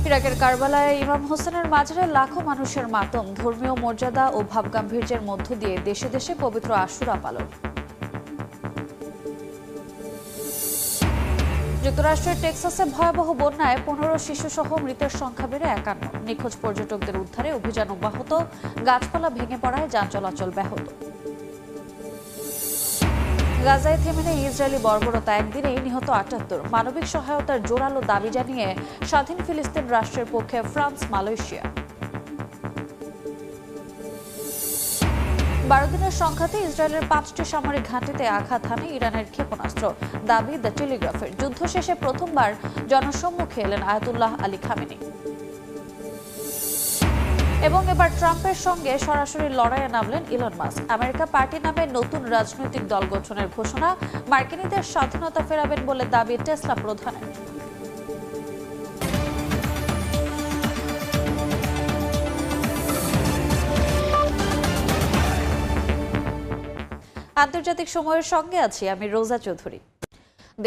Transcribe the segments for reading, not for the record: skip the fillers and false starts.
ইরাকের কারবালায় ইমাম হোসেনের মাজারে লাখো মানুষের মাতম, ধর্মীয় মর্যাদা ও ভাবগাম্ভীর্যের মধ্য দিয়ে দেশে দেশে পবিত্র আশুরা পালন। যুক্তরাষ্ট্রের টেক্সাসে ভয়াবহ বন্যায় 15 শিশুসহ মৃতের সংখ্যা বেড়ে 51। নিখোঁজ পর্যটকদের উদ্ধারে অভিযান অব্যাহত, গাছপালা ভেঙে পড়ায় যান চলাচল ব্যাহত। গাজায় থেমে নেই ইসরায়েলি বর্বরতা, একদিনেই নিহত 78। মানবিক সহায়তার জোরালো দাবি জানিয়ে স্বাধীন ফিলিস্তিন রাষ্ট্রের পক্ষে ফ্রান্স, মালয়েশিয়া। 12 দিনের সংঘাতে ইসরায়েলের 5টি সামরিক ঘাঁটিতে আঘাত হানে ইরানের ক্ষেপণাস্ত্র, দাবি দ্য টেলিগ্রাফের। যুদ্ধ শেষে প্রথমবার জনসম্মুখে এলেন আয়াতুল্লাহ আলী খামেনি। এবং এবার ট্রাম্পের সঙ্গে সরাসরি লড়াইয়ে নামলেন ইলন মাস্ক। আমেরিকা পার্টি নামে নতুন রাজনৈতিক দল গঠনের ঘোষণা, মার্কিনীদের স্বাধীনতা ফেরাবেন বলে দাবি টেসলা প্রধানের। আন্তর্জাতিক সময়ের সঙ্গে আছি আমি রোজা চৌধুরী।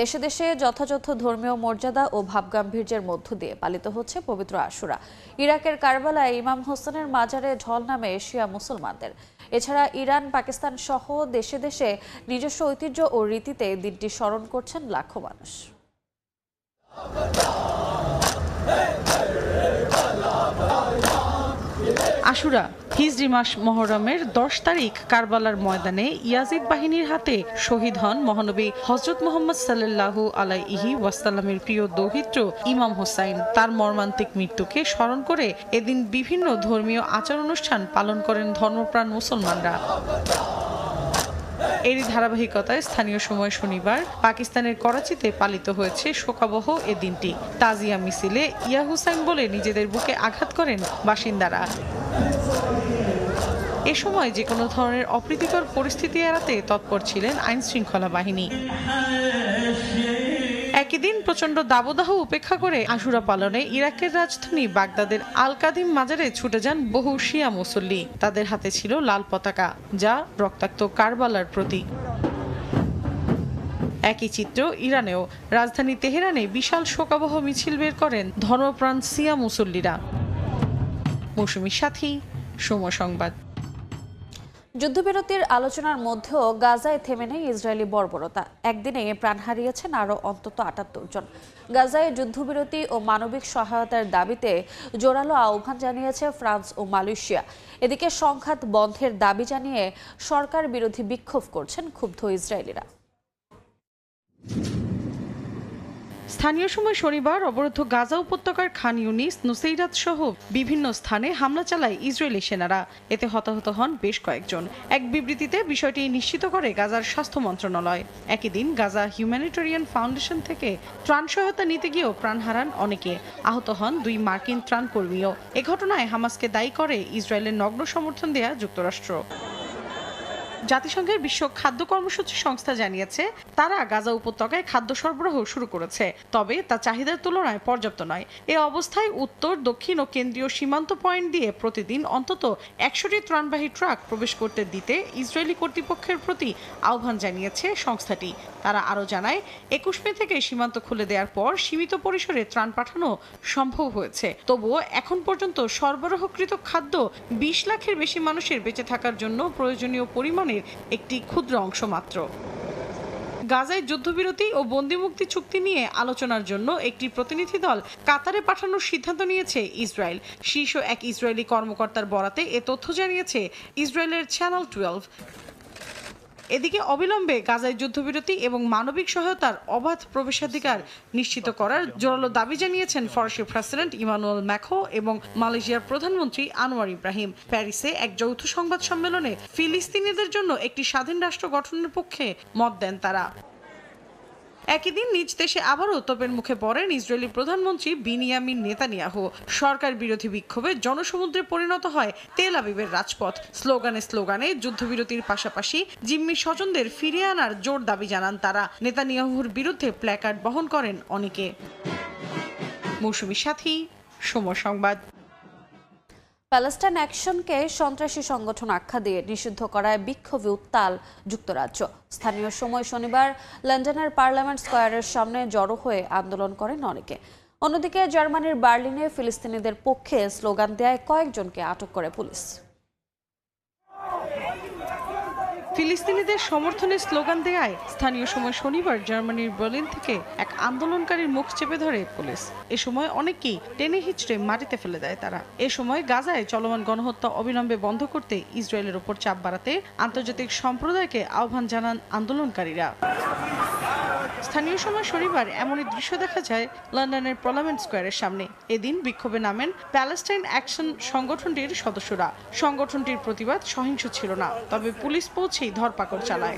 দেশে দেশে যথাযথ ধর্মীয় মর্যাদা ও ভাবগাম্ভীর্যের মধ্য দিয়ে পালিত হচ্ছে পবিত্র আশুরা। ইরাকের কারবালায় ইমাম হোসেনের মাজারে ঢল নামে শিয়া মুসলমানদের। এছাড়া ইরান, পাকিস্তান সহ দেশে দেশে নিজস্ব ঐতিহ্য ও রীতিতে দিনটি স্মরণ করছেন লাখো মানুষ। আশুরা হিজরি মাস মুহররমের 10 তারিখ কারবালার ময়দানে ইয়াজিদ বাহিনীর হাতে শহীদ হন মহানবী হযরত মুহাম্মদ সাল্লাল্লাহু আলাইহি ওয়াসাল্লামের প্রিয় দৌহিত্র ইমাম হোসাইন। তার মর্মান্তিক মৃত্যুকে স্মরণ করে এদিন বিভিন্ন ধর্মীয় আচার অনুষ্ঠান পালন করেন ধর্মপ্রাণ মুসলমানরা। এরই ধারাবাহিকতায় স্থানীয় সময় শনিবার পাকিস্তানের করাচিতে পালিত হয়েছে শোকাবহ এ দিনটি। তাজিয়া মিছিলে ইয়া হুসাইন বলে নিজেদের বুকে আঘাত করেন বাসিন্দারা। এ সময় যে কোনো ধরনের অপ্রীতিকর পরিস্থিতি এড়াতে তৎপর ছিলেন আইন শৃঙ্খলা বাহিনী। একই দিন প্রচণ্ড দাবদাহ উপেক্ষা করে আশুরা পালনে ইরাকের রাজধানী বাগদাদের আল কাদিম মাজারে ছুটে যান বহু শিয়া মুসল্লি। তাদের হাতে ছিল লাল পতাকা, যা রক্তাক্ত কারবালার প্রতীক। একই চিত্র ইরানেও। রাজধানী তেহরানে বিশাল শোকাবহ মিছিল বের করেন ধর্মপ্রাণ শিয়া মুসল্লিরা। মৌসুমী সাথী, সময় সংবাদ। যুদ্ধবিরতির আলোচনার মধ্যেও গাজায় থেমে নেই ইসরায়েলি বর্বরতা। একদিনে প্রাণ হারিয়েছেন আরও অন্তত 78 জন। গাজায় যুদ্ধবিরতি ও মানবিক সহায়তার দাবিতে জোরালো আহ্বান জানিয়েছে ফ্রান্স ও মালয়েশিয়া। এদিকে সংঘাত বন্ধের দাবি জানিয়ে সরকার বিরোধী বিক্ষোভ করছেন ক্ষুব্ধ ইসরায়েলিরা। স্থানীয় সময় শনিবার অবরুদ্ধ গাজা উপত্যকার খান ইউনিস, নুসেইরাত সহ বিভিন্ন স্থানে হামলা চালায় ইসরায়েলি সেনারা। এতে হতাহত হন বেশ কয়েকজন। এক বিবৃতিতে বিষয়টি নিশ্চিত করে গাজার স্বাস্থ্য মন্ত্রণালয়। একই দিন গাজা হিউম্যানিটেরিয়ান ফাউন্ডেশন থেকে ত্রাণ সহায়তা নিতে গিয়েও প্রাণ হারান অনেকে। আহত হন 2 মার্কিন ত্রাণকর্মীও। এ ঘটনায় হামাসকে দায়ী করে ইসরায়েলের নগ্ন সমর্থন দেয়া যুক্তরাষ্ট্র। জাতিসংঘের বিশ্ব খাদ্য কর্মসূচি সংস্থা জানিয়েছে তারা গাজা উপত্যকায় খাদ্য সরবরাহ শুরু করেছে, তবে তা চাহিদার তুলনায় পর্যাপ্ত নয়। এ অবস্থায় উত্তর, দক্ষিণ ও কেন্দ্রীয় সীমান্ত পয়েন্ট দিয়ে প্রতিদিন অন্তত 100টি ত্রাণবাহী ট্রাক প্রবেশ করতে দিতে ইসরায়েলি কর্তৃপক্ষের প্রতি আহ্বান জানিয়েছে সংস্থাটি। তারা আরও জানায় 21 মে থেকে সীমান্ত খুলে দেওয়ার পর সীমিত পরিসরে ত্রাণ পাঠানো সম্ভব হয়েছে। তবুও এখন পর্যন্ত সরবরাহকৃত খাদ্য 20 লাখের বেশি মানুষের বেঁচে থাকার জন্য প্রয়োজনীয় পরিমাণের একটি ক্ষুদ্র অংশ মাত্র। গাজায় যুদ্ধবিরতি ও বন্দিমুক্তি চুক্তি নিয়ে আলোচনার জন্য একটি প্রতিনিধি দল কাতারে পাঠানোর সিদ্ধান্ত নিয়েছে ইসরায়েল। শীর্ষ এক ইসরায়েলি কর্মকর্তার বরাতে এ তথ্য জানিয়েছে ইসরায়েলের চ্যানেল 12। এদিকে অবিলম্বে গাজায় যুদ্ধবিরতি এবং মানবিক সহায়তার অবাধ প্রবেশাধিকার নিশ্চিত করার জোরালো দাবি জানিয়েছেন ফরাসি প্রেসিডেন্ট ইমানুয়েল ম্যাক্রো এবং মালয়েশিয়ার প্রধানমন্ত্রী আনোয়ার ইব্রাহিম। প্যারিসে এক যৌথ সংবাদ সম্মেলনে ফিলিস্তিনিদের জন্য একটি স্বাধীন রাষ্ট্র গঠনের পক্ষে মত দেন তারা। একই দিন নিজ দেশে আবারও তোপের মুখে পড়েন ইসরায়েলি প্রধানমন্ত্রী বিনিয়ামিন নেতানিয়াহু। সরকার বিরোধী বিক্ষোভে জনসমুদ্রে পরিণত হয় তেল আবিবের রাজপথ। স্লোগানে স্লোগানে যুদ্ধবিরতির পাশাপাশি জিম্মি স্বজনদের ফিরিয়ে আনার জোর দাবি জানান তারা। নেতানিয়াহুর বিরুদ্ধে প্ল্যাকার্ড বহন করেন অনেকে। মৌসুমী সাথী, সময় সংবাদ। প্যালেস্টাইন অ্যাকশনকে সন্ত্রাসী সংগঠন আখ্যা দিয়ে নিষিদ্ধ করায় বিক্ষোভে উত্তাল যুক্তরাজ্য। স্থানীয় সময় শনিবার লন্ডনের পার্লামেন্ট স্কয়ারের সামনে জড়ো হয়ে আন্দোলন করেন অনেকে। অন্যদিকে জার্মানির বার্লিনে ফিলিস্তিনিদের পক্ষে স্লোগান দেয় কয়েকজনকে আটক করে পুলিশ। ফিলিস্তিনিদের সমর্থনে স্লোগান দেয়ায় স্থানীয় সময় শনিবার জার্মানির বার্লিন থেকে এক আন্দোলনকারীর মুখ চেপে ধরে পুলিশ। এ সময় অনেকেই টেনে হিচড়ে মাটিতে ফেলে দেয় তারা। এ সময় গাজায় চলমান গণহত্যা অবিলম্বে বন্ধ করতে ইসরায়েলের উপর চাপ বাড়াতে আন্তর্জাতিক সম্প্রদায়কে আহ্বান জানান আন্দোলনকারীরা। স্থানীয় সময় শনিবার এমনই দৃশ্য দেখা যায় লন্ডনের পার্লামেন্ট স্কয়ারের সামনে। এদিন বিক্ষোভে নামেন প্যালেস্টাইন অ্যাকশন সংগঠনটির সদস্যরা। সংগঠনটির প্রতিবাদ সহিংস ছিল না, তবে পুলিশ পৌঁছেই ধরপাকড় চালায়।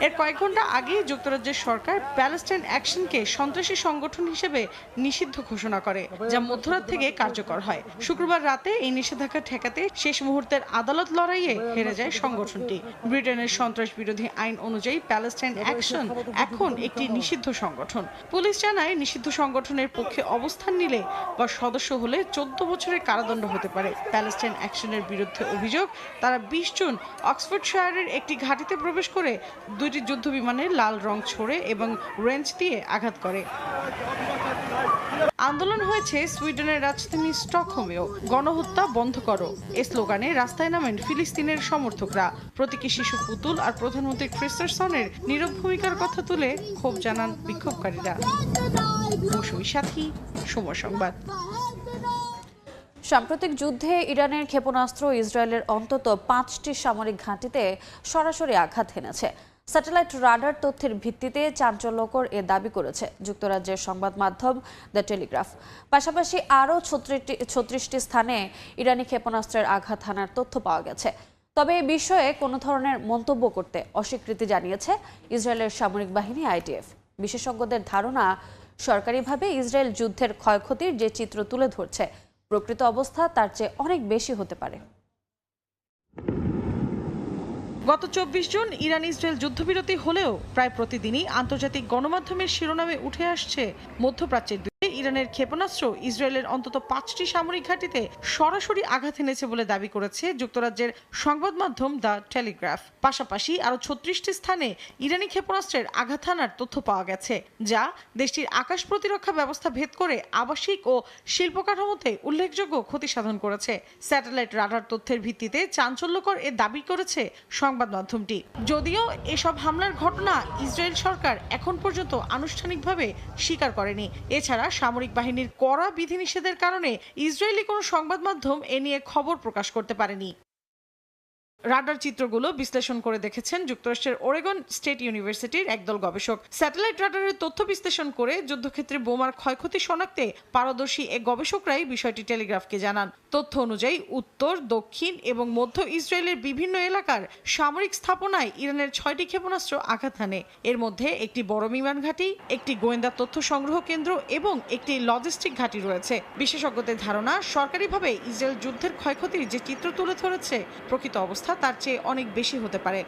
এর কয়েক ঘন্টা আগেই যুক্তরাজ্যের সরকার প্যালেস্টাইন অ্যাকশনকে সন্ত্রাসী সংগঠন হিসেবে নিষিদ্ধ ঘোষণা করে, যা মধ্যরাত থেকে কার্যকর হয়। শুক্রবার রাতে এই নিষেধাজ্ঞা ঠেকাতে শেষ মুহূর্তের আদালত লড়াইয়ে হেরে যায় সংগঠনটি। ব্রিটেনের সন্ত্রাস বিরোধী আইন অনুযায়ী প্যালেস্টাইন অ্যাকশন এখন একটি নিষিদ্ধ সংগঠন। পুলিশ জানায় নিষিদ্ধ সংগঠনের পক্ষে অবস্থান নিলে বা সদস্য হলে 14 বছরের কারাদণ্ড হতে পারে। প্যালেস্টাইন অ্যাকশনের বিরুদ্ধে অভিযোগ, তারা 20 জুন অক্সফোর্ডশায়ারের একটি ঘাঁটিতে প্রবেশ করে 2টি যুদ্ধবিমানের লাল রং ছোড়ে এবং রেঞ্চ দিয়ে আঘাত করে। আন্দোলন হয়েছে সুইডেনের রাজধানী স্টকহোমেও। গণহত্যা বন্ধ করো এ স্লোগানে রাস্তায় নামেন ফিলিস্তিনের সমর্থকরা। প্রতীকী শিশু পুতুল আর প্রধানমন্ত্রী ক্রিস্টারসনের নীরব ভূমিকার কথা তুলে ক্ষোভ জানান বিক্ষোভকারীরা। মৌসুমী সাথী, সময় সংবাদ। সাম্প্রতিক যুদ্ধে ইরানের ক্ষেপণাস্ত্র ইসরায়েলের অন্তত 5টি সামরিক ঘাঁটিতে সরাসরি আঘাত হেনেছে। স্যাটেলাইট রাডার তথ্যের ভিত্তিতে চাঞ্চল্যকর এ দাবি করেছে যুক্তরাজ্যের সংবাদ মাধ্যম দ্য টেলিগ্রাফ। পাশাপাশি আরও 36টি স্থানে ইরানি ক্ষেপণাস্ত্রের আঘাত হানার তথ্য পাওয়া গেছে। তবে এ বিষয়ে কোনো ধরনের মন্তব্য করতে অস্বীকৃতি জানিয়েছে ইসরায়েলের সামরিক বাহিনী আইডিএফ। বিশেষজ্ঞদের ধারণা, সরকারিভাবে ইসরায়েল যুদ্ধের ক্ষয়ক্ষতির যে চিত্র তুলে ধরছে, প্রকৃত অবস্থা তার চেয়ে অনেক বেশি হতে পারে। গত 24 জুন ইরান ইসরায়েল যুদ্ধবিরতি হলেও প্রায় প্রতিদিনই আন্তর্জাতিক গণমাধ্যমের শিরোনামে উঠে আসছে মধ্যপ্রাচ্যের ইরানের ক্ষেপণাস্ত্র ইসরায়েলের অন্তত 5টি সামরিক ঘাঁটিতে সরাসরি আঘাত এনেছে বলে দাবি করেছে যুক্তরাজ্যের সংবাদ মাধ্যম দ্য টেলিগ্রাফ। পাশাপাশি আরও 36টি স্থানে ইরানি ক্ষেপণাস্ত্রের আঘাত হানার তথ্য পাওয়া গেছে, যা দেশটির আকাশ প্রতিরক্ষা ব্যবস্থা ভেদ করে আবাসিক ও শিল্প কাঠামোতে উল্লেখযোগ্য ক্ষতি সাধন করেছে। স্যাটেলাইট রাডার তথ্যের ভিত্তিতে চাঞ্চল্যকর এ দাবি করেছে সংবাদ মাধ্যমটি। যদিও এসব হামলার ঘটনা ইসরায়েল সরকার এখন পর্যন্ত আনুষ্ঠানিকভাবে স্বীকার করেনি। এছাড়া সামরিক বাহিনীর কড়া বিধিনিষেধের কারণে ইসরায়েলি কোনো সংবাদ মাধ্যম এ নিয়ে খবর প্রকাশ করতে পারেনি। রাডার চিত্রগুলো বিশ্লেষণ করে দেখেছেন যুক্তরাষ্ট্রের ওরেগন স্টেট ইউনিভার্সিটির একদল গবেষক। স্যাটেলাইট রাডারের তথ্য বিশ্লেষণ করে যুদ্ধক্ষেত্রে বোমার ক্ষয়ক্ষতি শনাক্তে পারদর্শী এ গবেষকরাই বিষয়টি টেলিগ্রাফকে জানান। তথ্য অনুযায়ী উত্তর, দক্ষিণ এবং মধ্য ইসরায়েলের বিভিন্ন এলাকার সামরিক স্থাপনায় ইরানের 6টি ক্ষেপণাস্ত্র আঘাত হানে। এর মধ্যে একটি বড় বিমান ঘাঁটি, একটি গোয়েন্দা তথ্য সংগ্রহ কেন্দ্র এবং একটি লজিস্টিক ঘাঁটি রয়েছে। বিশেষজ্ঞদের ধারণা, সরকারিভাবে ইসরায়েল যুদ্ধের ক্ষয়ক্ষতির যে চিত্র তুলে ধরেছে, প্রকৃত অবস্থা তার চেয়ে অনেক বেশি হতে পারে।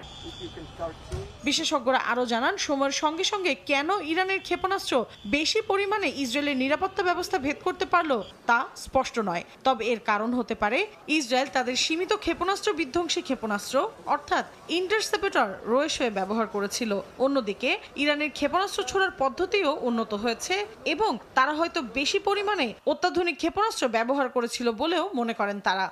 বিশেষজ্ঞরা আরও জানান, সময়ের সঙ্গে সঙ্গে কেন ইরানের ক্ষেপণাস্ত্র বেশি পরিমাণে ইসরায়েলের নিরাপত্তা ব্যবস্থা ভেদ করতে পারল তা স্পষ্ট নয়। তবে এর কারণ হতে পারে ইসরায়েল তাদের সীমিত ক্ষেপণাস্ত্র বিধ্বংসী ক্ষেপণাস্ত্র অর্থাৎ ইন্টারসেপ্টর রয়েসে ব্যবহার করেছিল। অন্যদিকে ইরানের ক্ষেপণাস্ত্র ছোড়ার পদ্ধতিও উন্নত হয়েছে এবং তারা হয়তো বেশি পরিমাণে অত্যাধুনিক ক্ষেপণাস্ত্র ব্যবহার করেছিল বলেও মনে করেন তারা।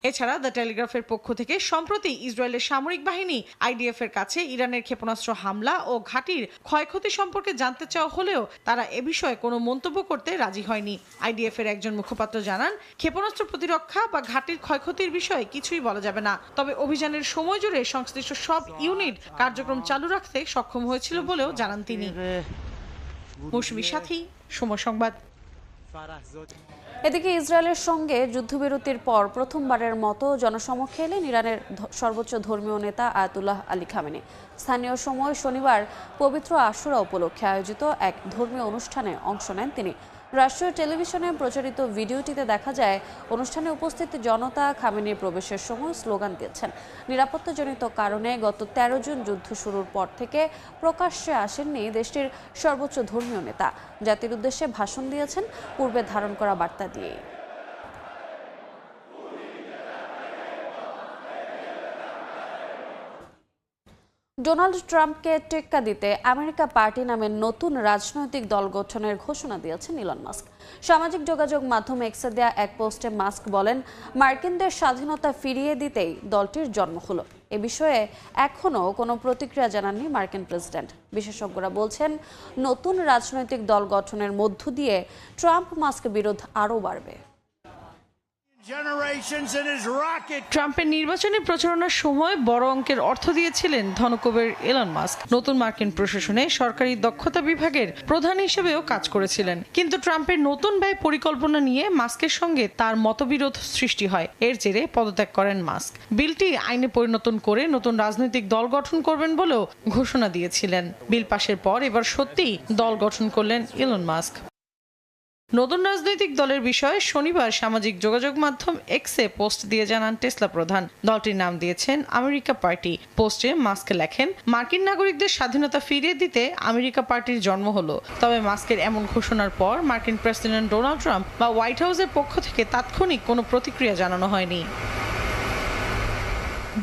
এছাড়া দ্য টেলিগ্রাফের পক্ষ থেকে সম্প্রতি ইসরায়েলের সামরিক বাহিনী আইডিএফ এর কাছে ইরানের ক্ষেপণাস্ত্র হামলা ও ঘাঁটির ক্ষয়ক্ষতি সম্পর্কে জানতে চাওয়া হলেও তারা এ বিষয়ে কোনো মন্তব্য করতে রাজি হয়নি। আইডিএফ এর একজন মুখপাত্র জানান, ক্ষেপণাস্ত্র প্রতিরক্ষা বা ঘাঁটির ক্ষয়ক্ষতির বিষয়ে কিছুই বলা যাবে না। তবে অভিযানের সময় জুড়ে সংশ্লিষ্ট সব ইউনিট কার্যক্রম চালু রাখতে সক্ষম হয়েছিল বলেও জানান তিনি। মৌসুমী সাথী, সময় সংবাদ। এদিকে ইসরায়েলের সঙ্গে যুদ্ধবিরতির পর প্রথমবারের মতো জনসমক্ষে এলেন ইরানের সর্বোচ্চ ধর্মীয় নেতা আয়াতুল্লাহ আলী খামেনি। স্থানীয় সময় শনিবার পবিত্র আশুরা উপলক্ষে আয়োজিত এক ধর্মীয় অনুষ্ঠানে অংশ নেন তিনি। রাষ্ট্রীয় টেলিভিশনে প্রচারিত ভিডিওটিতে দেখা যায়, অনুষ্ঠানে উপস্থিত জনতা খামেনির প্রবেশের সময় স্লোগান দিচ্ছেন। নিরাপত্তাজনিত কারণে গত 13 জুন যুদ্ধ শুরুর পর থেকে প্রকাশ্যে আসেননি দেশটির সর্বোচ্চ ধর্মীয় নেতা। জাতির উদ্দেশ্যে ভাষণ দিয়েছেন পূর্বে ধারণ করা বার্তা দিয়েই। ডোনাল্ড ট্রাম্পকে টেক্কা দিতে আমেরিকা পার্টি নামে নতুন রাজনৈতিক দল গঠনের ঘোষণা দিয়েছেন ইলন মাস্ক। সামাজিক যোগাযোগ মাধ্যম এক্সে দেয়া এক পোস্টে মাস্ক বলেন, মার্কিনদের স্বাধীনতা ফিরিয়ে দিতেই দলটির জন্ম হলো। এ বিষয়ে এখনও কোনো প্রতিক্রিয়া জানাননি মার্কিন প্রেসিডেন্ট। বিশেষজ্ঞরা বলছেন, নতুন রাজনৈতিক দল গঠনের মধ্য দিয়ে ট্রাম্প মাস্ক বিরোধ আরও বাড়বে। ট্রাম্পের নির্বাচনী প্রচারণার সময় বড় অঙ্কের অর্থ দিয়েছিলেন ধনকুবের ইলন মাস্ক। নতুন মার্কিন প্রশাসনে সরকারি দক্ষতা বিভাগের প্রধান হিসেবেও কাজ করেছিলেন। কিন্তু ট্রাম্পের নতুন ব্যয় পরিকল্পনা নিয়ে মাস্কের সঙ্গে তার মতবিরোধ সৃষ্টি হয়। এর জেরে পদত্যাগ করেন মাস্ক। বিলটি আইনে পরিণত করে নতুন রাজনৈতিক দল গঠন করবেন বলেও ঘোষণা দিয়েছিলেন। বিল পাশের পর এবার সত্যিই দল গঠন করলেন ইলন মাস্ক। নতুন রাজনৈতিক দলের বিষয়ে শনিবার সামাজিক যোগাযোগ মাধ্যম এক্সে পোস্ট দিয়ে জানান টেসলা প্রধান। দলটির নাম দিয়েছেন আমেরিকা পার্টি। পোস্টে মাস্ক লেখেন, মার্কিন নাগরিকদের স্বাধীনতা ফিরিয়ে দিতে আমেরিকা পার্টির জন্ম হলো। তবে মাস্কের এমন ঘোষণার পর মার্কিন প্রেসিডেন্ট ডোনাল্ড ট্রাম্প বা হোয়াইট হাউসের পক্ষ থেকে তাৎক্ষণিক কোনো প্রতিক্রিয়া জানানো হয়নি।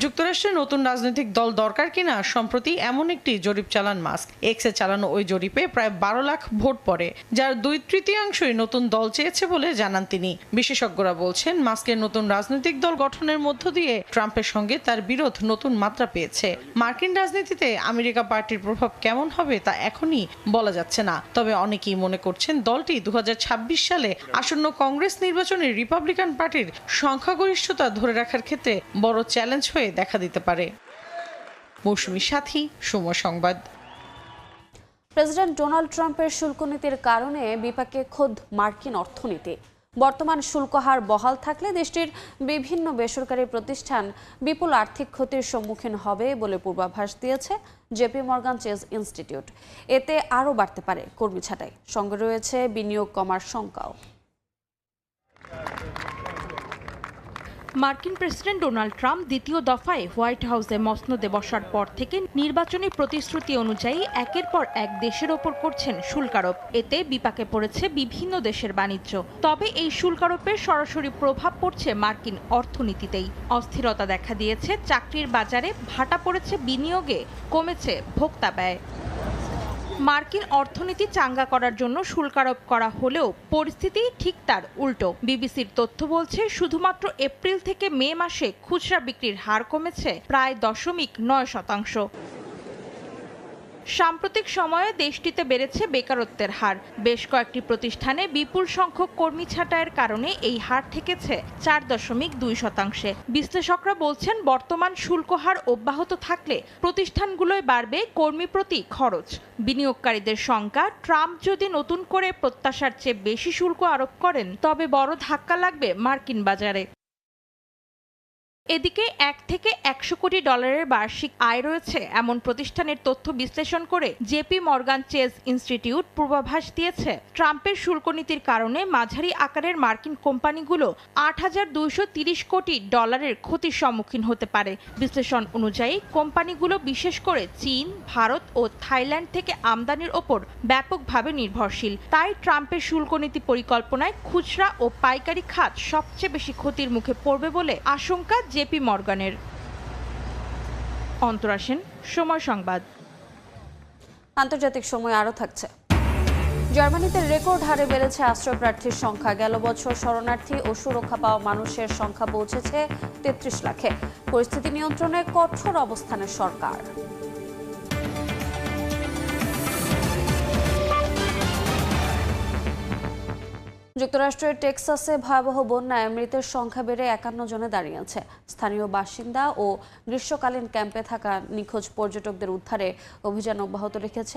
যুক্তরাষ্ট্রের নতুন রাজনৈতিক দল দরকার কিনা সম্প্রতি এমন একটি জরিপ চালান মাস্ক। এক্সে চালানো ওই জরিপে প্রায় 12 লাখ ভোট পড়ে, যার 2/3 নতুন দল চেয়েছে বলে জানান তিনি। বিশেষজ্ঞরা বলছেন, মাস্কের নতুন রাজনৈতিক দল গঠনের মধ্য দিয়ে ট্রাম্পের সঙ্গে তার বিরোধ নতুন মাত্রা পেয়েছে। মার্কিন রাজনীতিতে আমেরিকা পার্টির প্রভাব কেমন হবে তা এখনই বলা যাচ্ছে না। তবে অনেকেই মনে করছেন, দলটি 2026 সালে আসন্ন কংগ্রেস নির্বাচনে রিপাবলিকান পার্টির সংখ্যাগরিষ্ঠতা ধরে রাখার ক্ষেত্রে বড় চ্যালেঞ্জ হয়ে দেখা দিতে পারে। মৌসুমী সাথী, সময় সংবাদ। প্রেসিডেন্ট ডোনাল্ড ট্রাম্পের শুল্ক নীতির কারণে বিপাকে খোদ মার্কিন অর্থনীতি। বর্তমান শুল্ক হার বহাল থাকলে দেশটির বিভিন্ন বেসরকারি প্রতিষ্ঠান বিপুল আর্থিক ক্ষতির সম্মুখীন হবে বলে পূর্বাভাস দিয়েছে জেপি মর্গান চেজ ইনস্টিটিউট। এতে আরও বাড়তে পারে কর্মী ছাঁটাই, সঙ্গে রয়েছে বিনিয়োগ কমার শঙ্কাও। মার্কিন প্রেসিডেন্ট ডোনাল্ড ট্রাম্প দ্বিতীয় দফায় হোয়াইট হাউসে মসনদে বসার পর থেকে নির্বাচনী প্রতিশ্রুতি অনুযায়ী একের পর এক দেশের ওপর করছেন শুল্কারোপ। এতে বিপাকে পড়েছে বিভিন্ন দেশের বাণিজ্য। তবে এই শুল্কারোপের সরাসরি প্রভাব পড়ছে মার্কিন অর্থনীতিতেই। অস্থিরতা দেখা দিয়েছে চাকরির বাজারে, ভাটা পড়েছে বিনিয়োগে, কমেছে ভোক্তা ব্যয়। মার্কিন অর্থনীতি চাঙ্গা করার জন্য শুল্কারোপ করা হলেও পরিস্থিতি ঠিক তার উল্টো। বিবিসির তথ্য বলছে, শুধুমাত্র এপ্রিল থেকে মে মাসে খুচরা বিক্রির হার কমেছে প্রায় 0.9%। সাম্প্রতিক সময়ে দেশটিতে বেড়েছে বেকারত্বের হার। বেশ কয়েকটি প্রতিষ্ঠানে বিপুল সংখ্যক কর্মী ছাঁটাইয়ের কারণে এই হার ঠেকেছে 4.2%। বিশ্লেষকরা বলছেন, বর্তমান শুল্ক হার অব্যাহত থাকলে প্রতিষ্ঠানগুলোয় বাড়বে কর্মী প্রতি খরচ। বিনিয়োগকারীদের শঙ্কা, ট্রাম্প যদি নতুন করে প্রত্যাশার চেয়ে বেশি শুল্ক আরোপ করেন তবে বড় ধাক্কা লাগবে মার্কিন বাজারে। এদিকে 1 থেকে 100 কোটি ডলারের বার্ষিক আয় রয়েছে এমন প্রতিষ্ঠানের তথ্য বিশ্লেষণ করে জেপি মর্গান চেজ ইনস্টিটিউট পূর্বাভাস দিয়েছে, ট্রাম্পের শুল্ক নীতির কারণে মাঝারি আকারের মার্কিন কোম্পানিগুলো 8,230 কোটি ডলারের ক্ষতির সম্মুখীন হতে পারে। বিশ্লেষণ অনুযায়ী কোম্পানিগুলো বিশেষ করে চীন, ভারত ও থাইল্যান্ড থেকে আমদানির ওপর ব্যাপকভাবে নির্ভরশীল। তাই ট্রাম্পের শুল্ক নীতি পরিকল্পনায় খুচরা ও পাইকারি খাত সবচেয়ে বেশি ক্ষতির মুখে পড়বে বলে আশঙ্কা জেপি মর্গানের। অন্তরা সেন, সময় সংবাদ। আন্তর্জাতিক সময় আরও থাকছে। জার্মানিতে রেকর্ড হারে বেড়েছে আশ্রয় প্রার্থীর সংখ্যা। গেল বছর শরণার্থী ও সুরক্ষা পাওয়া মানুষের সংখ্যা পৌঁছেছে 33 লাখে। পরিস্থিতি নিয়ন্ত্রণে কঠোর অবস্থানে সরকার। যুক্তরাষ্ট্রের টেক্সাসে ভয়াবহ বন্যায় মৃতের সংখ্যা বেড়ে 51 জনে দাঁড়িয়েছে। স্থানীয় বাসিন্দা ও গ্রীষ্মকালীন ক্যাম্পে থাকা নিখোঁজ পর্যটকদের উদ্ধারে অভিযান অব্যাহত রেখেছে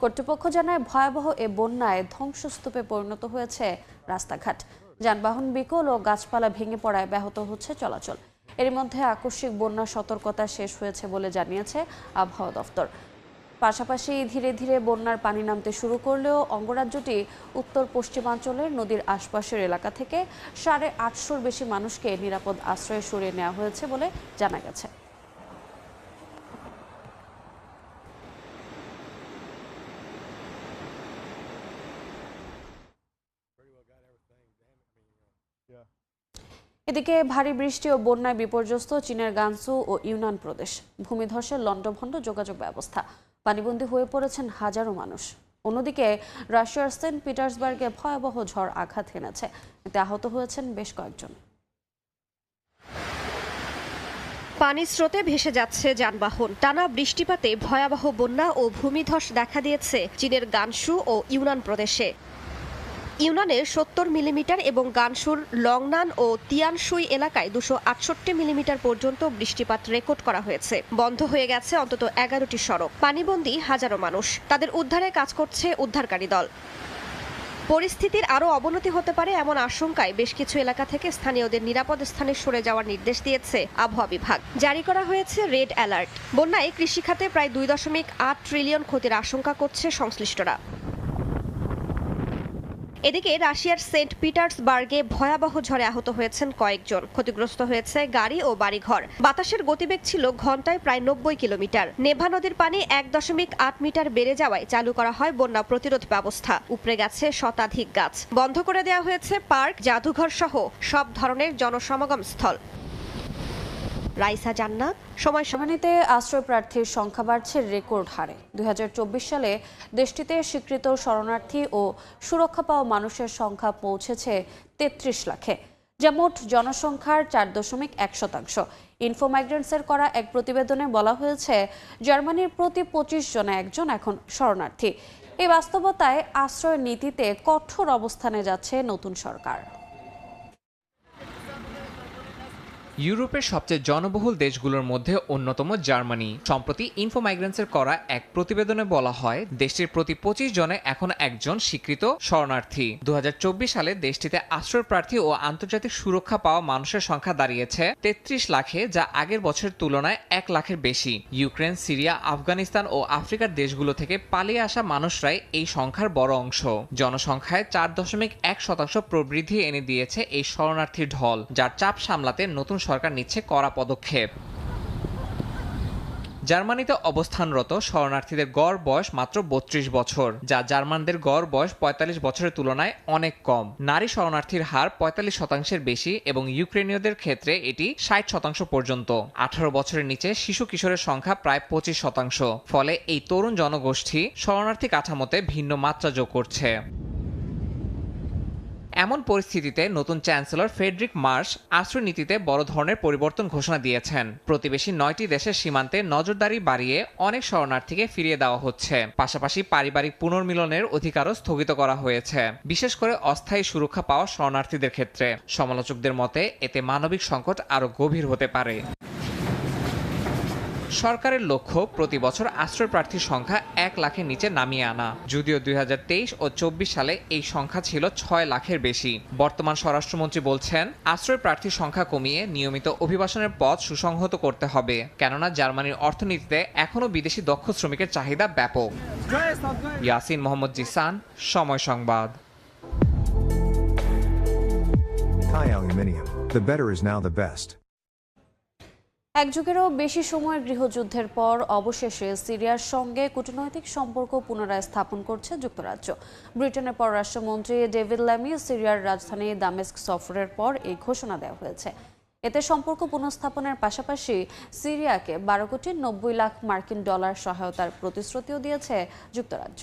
কর্তৃপক্ষ জানায়, ভয়াবহ এ বন্যায় ধ্বংসস্তূপে পরিণত হয়েছে রাস্তাঘাট। যানবাহন বিকল ও গাছপালা ভেঙে পড়ায় ব্যাহত হচ্ছে চলাচল। এর মধ্যে আকস্মিক বন্যা সতর্কতা শেষ হয়েছে বলে জানিয়েছে আবহাওয়া দফতর। পাশাপাশি ধীরে ধীরে বন্যার পানি নামতে শুরু করলেও অঙ্গরাজ্যটি উত্তর পশ্চিমাঞ্চলের নদীর আশপাশের এলাকা থেকে 850-র বেশি মানুষকে নিরাপদ আশ্রয়ে সরিয়ে নেওয়া হয়েছে বলে জানা গেছে। এদিকে ভারী বৃষ্টি ও বন্যায় বিপর্যস্ত চীনের গানসু ও ইউনান প্রদেশ। ভূমিধসে লণ্ডভণ্ড যোগাযোগ ব্যবস্থা, পানিবন্দী হয়ে পড়েছেন হাজারো মানুষ। অন্যদিকে রাশিয়ার সেন্ট পিটার্সবার্গে ভয়াবহ ঝড় আঘাত হেনেছে, এতে আহত হয়েছেন বেশ কয়েকজন। পানির স্রোতে ভেসে যাচ্ছে যানবাহন। টানা বৃষ্টিপাতে ভয়াবহ বন্যা ও ভূমিধস দেখা দিয়েছে চীনের গানসু ও ইউনান প্রদেশে। ইউনানের 70 মিলিমিটার এবং গানসুর লংনান ও তিয়ানশুই এলাকায় 268 মিলিমিটার পর্যন্ত বৃষ্টিপাত রেকর্ড করা হয়েছে। বন্ধ হয়ে গেছে অন্তত 11টি সড়ক। পানিবন্দী হাজারো মানুষ। তাদের উদ্ধারে কাজ করছে উদ্ধারকারী দল। পরিস্থিতির আরও অবনতি হতে পারে এমন আশঙ্কায় বেশ কিছু এলাকা থেকে স্থানীয়দের নিরাপদ স্থানে সরে যাওয়ার নির্দেশ দিয়েছে আবহাওয়া বিভাগ। জারি করা হয়েছে রেড অ্যালার্ট। বন্যায় কৃষিখাতে প্রায় 2.8 ট্রিলিয়ন ক্ষতির আশঙ্কা করছে সংশ্লিষ্টরা। এদিকে রাশিয়ার সেন্ট পিটার্সবার্গে ভয়াবহ ঝড়ে আহত হয়েছেন কয়েকজন। ক্ষতিগ্রস্ত হয়েছে গাড়ি ও বাড়িঘর। বাতাসের গতিবেগ ছিল ঘন্টায় প্রায় 90 কিলোমিটার। নেভা নদীর পানি 1.8 মিটার বেড়ে যাওয়ায় চালু করা হয় বন্যা প্রতিরোধ ব্যবস্থা। উপড়ে গেছে শতাধিক গাছ। বন্ধ করে দেওয়া হয়েছে পার্ক, জাদুঘর সহ সব ধরনের জনসমাগম স্থল। রাইসা জান্নাত, সময়। জার্মানিতে আশ্রয় প্রার্থীর সংখ্যা বাড়ছে রেকর্ড হারে। 2024 সালে দেশটিতে স্বীকৃত শরণার্থী ও সুরক্ষা পাওয়া মানুষের সংখ্যা পৌঁছেছে 33 লাখে, যা মোট জনসংখ্যার 4.1%। ইনফো মাইগ্রেন্টসের করা এক প্রতিবেদনে বলা হয়েছে, জার্মানির প্রতি 25 জনে একজন এখন শরণার্থী। এই বাস্তবতায় আশ্রয় নীতিতে কঠোর অবস্থানে যাচ্ছে নতুন সরকার। ইউরোপের সবচেয়ে জনবহুল দেশগুলোর মধ্যে অন্যতম জার্মানি। সম্প্রতি ইনফো মাইগ্রেন্টসের করা এক প্রতিবেদনে বলা হয়, দেশটির প্রতি 25 জনে এখন একজন স্বীকৃত শরণার্থী। 2024 সালে দেশটিতে আশ্রয় প্রার্থী ও আন্তর্জাতিক সুরক্ষা পাওয়া মানুষের সংখ্যা দাঁড়িয়েছে 33 লাখে, যা আগের বছরের তুলনায় 1 লাখের বেশি। ইউক্রেন, সিরিয়া, আফগানিস্তান ও আফ্রিকার দেশগুলো থেকে পালিয়ে আসা মানুষরাই এই সংখ্যার বড় অংশ। জনসংখ্যায় 4.1% প্রবৃদ্ধি এনে দিয়েছে এই শরণার্থীর ঢল, যার চাপ সামলাতে নতুন সরকার নিচ্ছে কড়া পদক্ষেপ। জার্মানিতে অবস্থানরত শরণার্থীদের গড় বয়স মাত্র 32 বছর, যা জার্মানদের গড় বয়স 45 বছরের তুলনায় অনেক কম। নারী শরণার্থীর হার 45%-এর বেশি এবং ইউক্রেনীয়দের ক্ষেত্রে এটি 60% পর্যন্ত। 18 বছরের নিচে শিশু কিশোরের সংখ্যা প্রায় 25%। ফলে এই তরুণ জনগোষ্ঠী শরণার্থী কাঠামোতে ভিন্ন মাত্রা যোগ করছে। এমন পরিস্থিতিতে নতুন চ্যান্সেলর ফ্রেডরিক মার্শ আশ্রয় নীতিতে বড় ধরনের পরিবর্তন ঘোষণা দিয়েছেন। প্রতিবেশী 9টি দেশের সীমান্তে নজরদারি বাড়িয়ে অনেক শরণার্থীকে ফিরিয়ে দেওয়া হচ্ছে। পাশাপাশি পারিবারিক পুনর্মিলনের অধিকারও স্থগিত করা হয়েছে, বিশেষ করে অস্থায়ী সুরক্ষা পাওয়া শরণার্থীদের ক্ষেত্রে। সমালোচকদের মতে এতে মানবিক সংকট আরও গভীর হতে পারে। সরকারের লক্ষ্য প্রতি বছর আশ্রয় প্রার্থীর সংখ্যা 1 লাখের নিচে নামিয়ে আনা। যদিও 2023 ও 24 সালে এই সংখ্যা ছিল 6 লাখের বেশি। বর্তমান স্বরাষ্ট্রমন্ত্রী বলছেন, আশ্রয় প্রার্থীর সংখ্যা কমিয়ে নিয়মিত অভিবাসনের পথ সুসংহত করতে হবে, কেননা জার্মানির অর্থনীতিতে এখনও বিদেশি দক্ষ শ্রমিকের চাহিদা ব্যাপক। ইয়াসিন মোহাম্মদ জিসান, সময় সংবাদ। Thai Aluminium. The better is now the best. এক যুগেরও বেশি সময়ের গৃহযুদ্ধের পর অবশেষে সিরিয়ার সঙ্গে কূটনৈতিক সম্পর্ক পুনরায় স্থাপন করছে যুক্তরাজ্য। ব্রিটেনের পররাষ্ট্রমন্ত্রী ডেভিড ল্যামি সিরিয়ার রাজধানী দামেস্ক সফরের পর এই ঘোষণা দেওয়া হয়েছে। এতে সম্পর্ক পুনঃস্থাপনের পাশাপাশি সিরিয়াকে 12.90 লাখ মার্কিন ডলার সহায়তার প্রতিশ্রুতিও দিয়েছে যুক্তরাজ্য।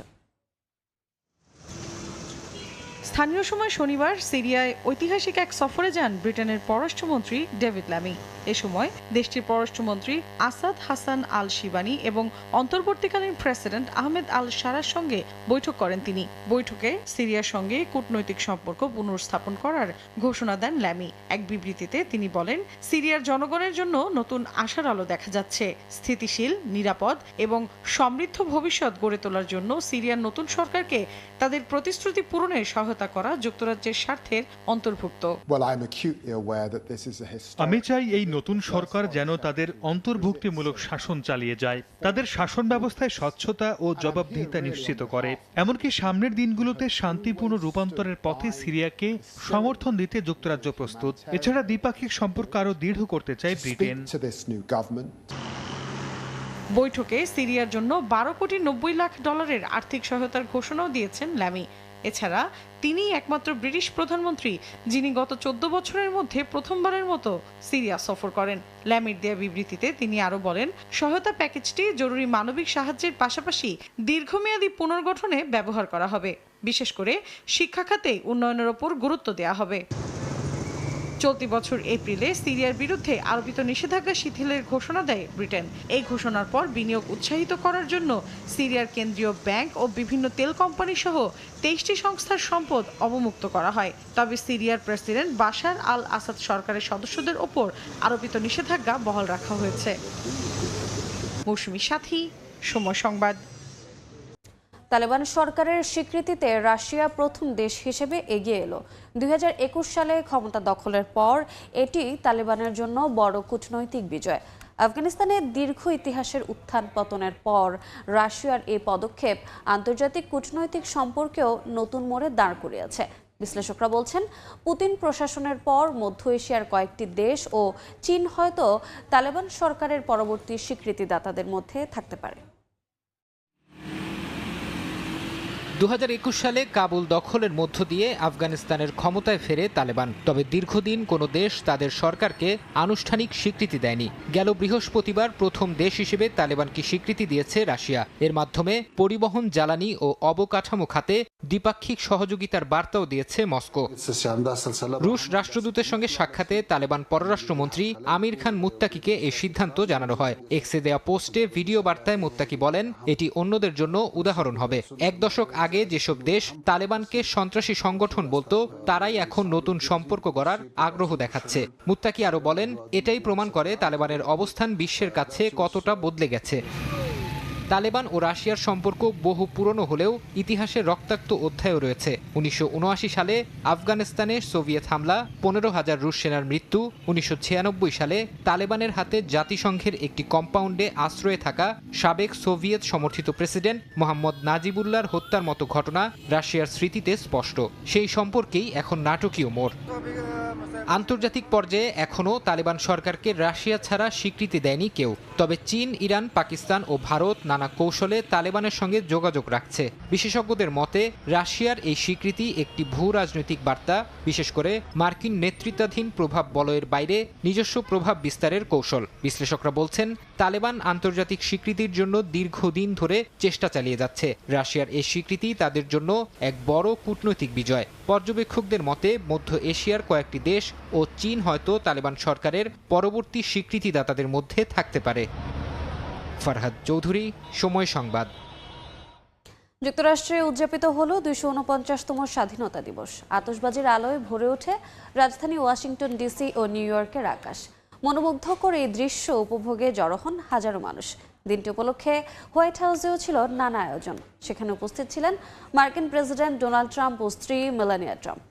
স্থানীয় সময় শনিবার সিরিয়ায় ঐতিহাসিক এক সফরে যান ব্রিটেনের পররাষ্ট্রমন্ত্রী ডেভিড ল্যামি। এ সময় দেশটির পররাষ্ট্রমন্ত্রী আসাদ হাসান আল শিবানি এবং অন্তর্বর্তীকালীন প্রেসিডেন্ট আহমেদ আল শারার সঙ্গে বৈঠক করেন তিনি। বৈঠকে সিরিয়ার সঙ্গে কূটনৈতিক সম্পর্ক পুনর্স্থাপন করার ঘোষণা দেন ল্যামি। এক বিবৃতিতে তিনি বলেন, সিরিয়ার জনগণের জন্য নতুন আশার আলো দেখা যাচ্ছে। স্থিতিশীল, নিরাপদ এবং সমৃদ্ধ ভবিষ্যৎ গড়ে তোলার জন্য সিরিয়ার নতুন সরকারকে তাদের প্রতিশ্রুতি পূরণে সহায়তা করা যুক্তরাজ্যের স্বার্থের অন্তর্ভুক্ত। আমি চাই এই নতুন সরকার যেন তাদের অন্তর্ভুক্তিমূলক শাসন চালিয়ে যায়, তাদের শাসন ব্যবস্থায় স্বচ্ছতা ও জবাবদিহিতা নিশ্চিত করে। এমনকি সামনের দিনগুলোতে শান্তিপূর্ণ রূপান্তরের পথে সিরিয়াকে সমর্থন দিতে যুক্তরাজ্য প্রস্তুত। এছাড়া দ্বিপাক্ষিক সম্পর্ক আরও দৃঢ় করতে চায় ব্রিটেন। বৈঠকে সিরিয়ার জন্য 12.90 লাখ ডলারের আর্থিক সহায়তার ঘোষণাও দিয়েছেন ল্যামি। এছাড়া তিনিই একমাত্র ব্রিটিশ প্রধানমন্ত্রী যিনি গত 14 বছরের মধ্যে প্রথমবারের মতো সিরিয়া সফর করেন। ল্যামির দেয়া বিবৃতিতে তিনি আরও বলেন, সহায়তা প্যাকেজটি জরুরি মানবিক সাহায্যের পাশাপাশি দীর্ঘমেয়াদী পুনর্গঠনে ব্যবহার করা হবে। বিশেষ করে শিক্ষা খাতে উন্নয়নের ওপর গুরুত্ব দেওয়া হবে। চলতি বছর এপ্রিলে সিরিয়ার বিরুদ্ধে আরোপিত নিষেধাজ্ঞা শিথিলের ঘোষণা দেয় ব্রিটেন। এই ঘোষণার পর বিনিয়োগ উৎসাহিত করার জন্য সিরিয়ার কেন্দ্রীয় ব্যাংক ও বিভিন্ন তেল কোম্পানি সহ 23টি সংস্থার সম্পদ অবমুক্ত করা হয়। তবে সিরিয়ার প্রেসিডেন্ট বাশার আল আসাদ সরকারের সদস্যদের ওপর আরোপিত নিষেধাজ্ঞা বহাল রাখা হয়েছে। মৌসুমী সাথী, সময় সংবাদ। তালেবান সরকারের স্বীকৃতিতে রাশিয়া প্রথম দেশ হিসেবে এগিয়ে এলো। 2021 সালে ক্ষমতা দখলের পর এটি তালেবানের জন্য বড় কূটনৈতিক বিজয়। আফগানিস্তানের দীর্ঘ ইতিহাসের উত্থান পতনের পর রাশিয়ার এই পদক্ষেপ আন্তর্জাতিক কূটনৈতিক সম্পর্কেও নতুন মোড়ে দাঁড় করিয়েছে। বিশ্লেষকরা বলছেন, পুতিন প্রশাসনের পর মধ্য এশিয়ার কয়েকটি দেশ ও চীন হয়তো তালেবান সরকারের পরবর্তী স্বীকৃতিদাতাদের মধ্যে থাকতে পারে। 2021 সালে কাবুল দখলের মধ্য দিয়ে আফগানিস্তানের ক্ষমতায় ফেরে তালেবান। তবে দীর্ঘদিন কোনো দেশ তাদের সরকারকে আনুষ্ঠানিক স্বীকৃতি দেয়নি। গেল বৃহস্পতিবার প্রথম দেশ হিসেবে তালেবানকে স্বীকৃতি দিয়েছে রাশিয়া। এর মাধ্যমে পরিবহন, জ্বালানি ও অবকাঠামো খাতে দ্বিপাক্ষিক সহযোগিতার বার্তাও দিয়েছে মস্কো। রুশ রাষ্ট্রদূতের সঙ্গে সাক্ষাতে তালেবান পররাষ্ট্রমন্ত্রী আমির খান মুত্তাকিকে এই সিদ্ধান্ত জানানো হয়। এক্সে দেয়া পোস্টে ভিডিও বার্তায় মুত্তাকি বলেন, এটি অন্যদের জন্য উদাহরণ হবে। এক দশক আগে যেসব দেশ তালেবানকে সন্ত্রাসী সংগঠন বলতো, তারাই এখন নতুন সম্পর্ক গড়ার আগ্রহ দেখাচ্ছে। মুত্তাকি আরও বলেন, এটাই প্রমাণ করে তালেবানের অবস্থান বিশ্বের কাছে কতটা বদলে গেছে। তালেবান ও রাশিয়ার সম্পর্ক বহু পুরনো হলেও ইতিহাসে রক্তাক্ত অধ্যায়ও রয়েছে। 1979 সালে আফগানিস্তানে সোভিয়েত হামলা, 15,000 রুশ সেনার মৃত্যু, 1996 সালে তালেবানের হাতে জাতিসংঘের একটি কম্পাউন্ডে আশ্রয়ে থাকা সাবেক সোভিয়েত সমর্থিত প্রেসিডেন্ট মোহাম্মদ নাজিবুল্লাহর হত্যার মতো ঘটনা রাশিয়ার স্মৃতিতে স্পষ্ট। সেই সম্পর্কেই এখন নাটকীয় মোড়। আন্তর্জাতিক পর্যায়ে এখনও তালেবান সরকারকে রাশিয়া ছাড়া স্বীকৃতি দেয়নি কেউ। তবে চীন, ইরান, পাকিস্তান ও ভারত নানা কৌশলে তালেবানের সঙ্গে যোগাযোগ রাখছে। বিশেষজ্ঞদের মতে রাশিয়ার এই স্বীকৃতি একটি ভূ রাজনৈতিক বার্তা, বিশেষ করে মার্কিন নেতৃত্বাধীন প্রভাব বলয়ের বাইরে নিজস্ব প্রভাব বিস্তারের কৌশল। বিশ্লেষকরা বলছেন, তালেবান আন্তর্জাতিক স্বীকৃতির জন্য দীর্ঘদিন ধরে চেষ্টা চালিয়ে যাচ্ছে। রাশিয়ার এই স্বীকৃতি তাদের জন্য এক বড় কূটনৈতিক বিজয়। পর্যবেক্ষকদের মতে মধ্য এশিয়ার কয়েকটি দেশ ও চীন হয়তো তালেবান সরকারের পরবর্তী স্বীকৃতিদাতাদের মধ্যে থাকতে পারে। ফারহাদ চৌধুরী, সময় সংবাদ। যুক্তরাষ্ট্রে উদযাপিত হলো 249তম স্বাধীনতা দিবস। আতশবাজির আলোয় ভরে ওঠে রাজধানী ওয়াশিংটন ডিসি ও নিউ ইয়র্কের আকাশ। মনোমুগ্ধকর এই দৃশ্য উপভোগে জড়ো হন হাজারো মানুষ। দিনটি উপলক্ষে হোয়াইট হাউসেও ছিল নানা আয়োজন। সেখানে উপস্থিত ছিলেন মার্কিন প্রেসিডেন্ট ডোনাল্ড ট্রাম্প ও স্ত্রী মেলানিয়া ট্রাম্প।